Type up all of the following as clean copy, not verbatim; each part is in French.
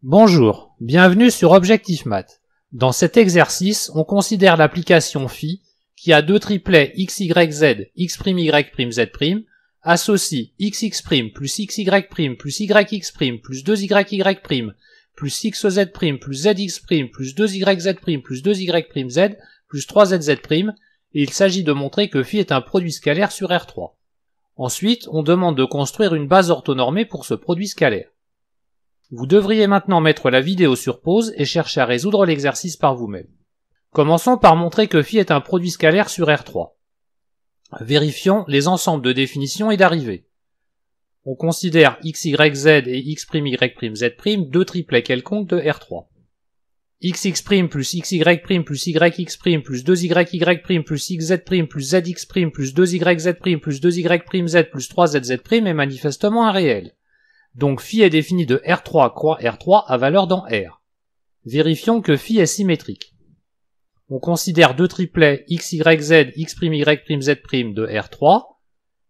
Bonjour, bienvenue sur Objectif Math. Dans cet exercice, on considère l'application phi qui a deux triplets x, y, z, x', y', z', associe xx' plus xy' plus yx' plus 2y' plus xz' plus zx' plus 2yz' plus 2y' plus 3z', et il s'agit de montrer que phi est un produit scalaire sur R3. Ensuite, on demande de construire une base orthonormée pour ce produit scalaire. Vous devriez maintenant mettre la vidéo sur pause et chercher à résoudre l'exercice par vous-même. Commençons par montrer que phi est un produit scalaire sur R3. Vérifions les ensembles de définition et d'arrivée. On considère x, y, z et x', y', z', deux triplets quelconques de R3. xx' plus xy' plus yx' plus 2y' plus xz' plus zx' plus 2yz' plus 2y', z plus 3z' est manifestement un réel. Donc phi est défini de R3 croix R3 à valeur dans R. Vérifions que phi est symétrique. On considère deux triplets x, y, z, x', y', z' de R3.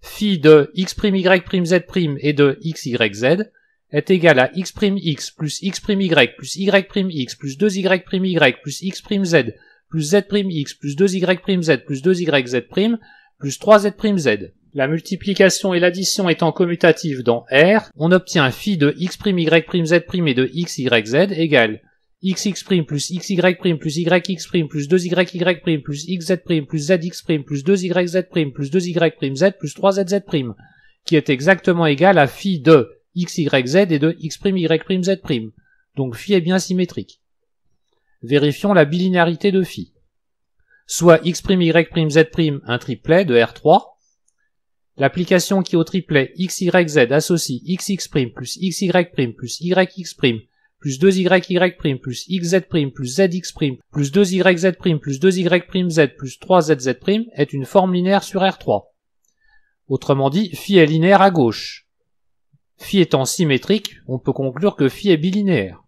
Phi de x', y', z' et de x, y, z est égal à x' plus x' y plus y' plus 2y' plus x' z plus z'x plus 2y' z plus 2yz' plus 3z'. La multiplication et l'addition étant commutatives dans R, on obtient phi de x', y', z' et de x, y, z égale xx' plus xy' plus yx' plus 2y' plus xz' plus zx' plus 2yz' plus 2y' z plus 3z', qui est exactement égal à phi de x, y, z et de x', y', z'. Donc phi est bien symétrique. Vérifions la bilinéarité de phi. Soit x', y', z' un triplet de R3. L'application qui au triplet x, y, z associe xx' plus xy' plus yx' plus 2y' plus xz' plus zx' plus 2yz' plus 2y' z plus 3z' est une forme linéaire sur R3. Autrement dit, phi est linéaire à gauche. Phi étant symétrique, on peut conclure que phi est bilinéaire.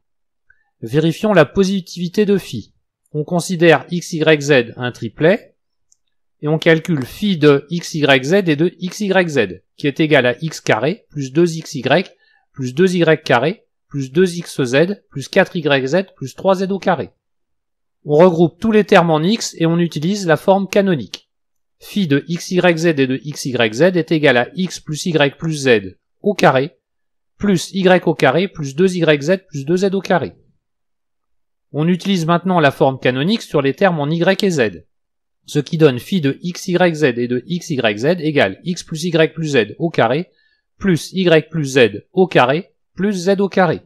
Vérifions la positivité de phi. On considère x, y, z un triplet, et on calcule phi de x, y, z et de x, y, z, qui est égal à x carré plus 2xy plus 2y carré plus 2xz plus 4yz plus 3z au carré. On regroupe tous les termes en x et on utilise la forme canonique. Phi de x, y, z et de x, y, z est égal à x plus y plus z au carré plus y au carré plus 2yz plus 2z au carré. On utilise maintenant la forme canonique sur les termes en y et z. Ce qui donne phi de x, y, z et de x, y, z égale x plus y plus z au carré, plus y plus z au carré, plus z au carré.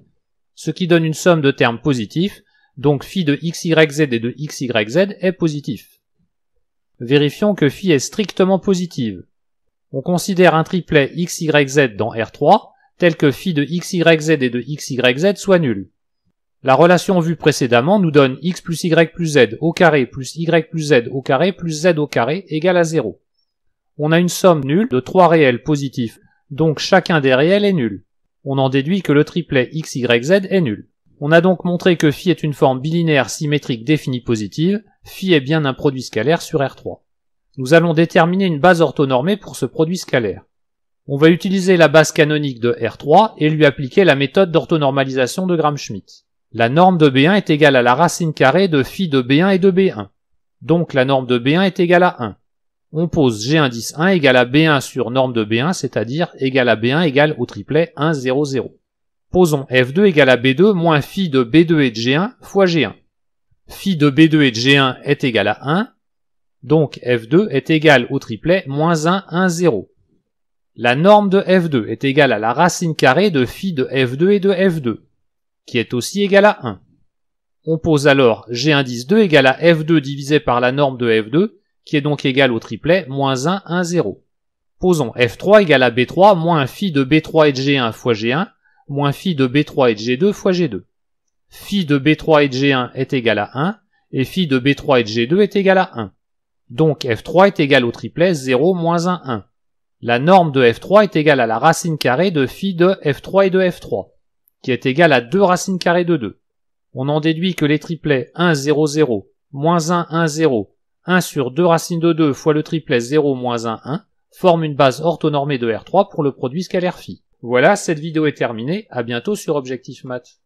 Ce qui donne une somme de termes positifs, donc phi de x, y, z et de x, y, z est positif. Vérifions que phi est strictement positive. On considère un triplet x, y, z dans R3, tel que phi de x, y, z et de x, y, z soit nul. La relation vue précédemment nous donne x plus y plus z au carré plus y plus z au carré plus z au carré égale à 0. On a une somme nulle de trois réels positifs, donc chacun des réels est nul. On en déduit que le triplet x, y, z est nul. On a donc montré que phi est une forme bilinéaire symétrique définie positive, phi est bien un produit scalaire sur R3. Nous allons déterminer une base orthonormée pour ce produit scalaire. On va utiliser la base canonique de R3 et lui appliquer la méthode d'orthonormalisation de Gram-Schmidt. La norme de B1 est égale à la racine carrée de phi de B1 et de B1. Donc la norme de B1 est égale à 1. On pose G indice 1 égale à B1 sur norme de B1, c'est-à-dire égale à B1 égale au triplet 1, 0, 0. Posons F2 égale à B2 moins phi de B2 et de G1 fois G1. Phi de B2 et de G1 est égal à 1, donc F2 est égal au triplet moins 1, 1, 0. La norme de F2 est égale à la racine carrée de phi de F2 et de F2. Qui est aussi égal à 1. On pose alors G indice 2 égale à F2 divisé par la norme de F2, qui est donc égal au triplet moins 1, 1, 0. Posons F3 égale à B3 moins phi de B3 et de G1 fois G1, moins phi de B3 et de G2 fois G2. Phi de B3 et de G1 est égal à 1, et phi de B3 et de G2 est égal à 1. Donc F3 est égal au triplet 0, moins 1, 1. La norme de F3 est égale à la racine carrée de phi de F3 et de F3. Qui est égal à 2 racines carrées de 2. On en déduit que les triplets 1, 0, 0, moins 1, 1, 0, 1 sur 2 racines de 2 fois le triplet 0, moins 1, 1, forment une base orthonormée de R3 pour le produit scalaire phi. Voilà, cette vidéo est terminée, à bientôt sur Objectif Math.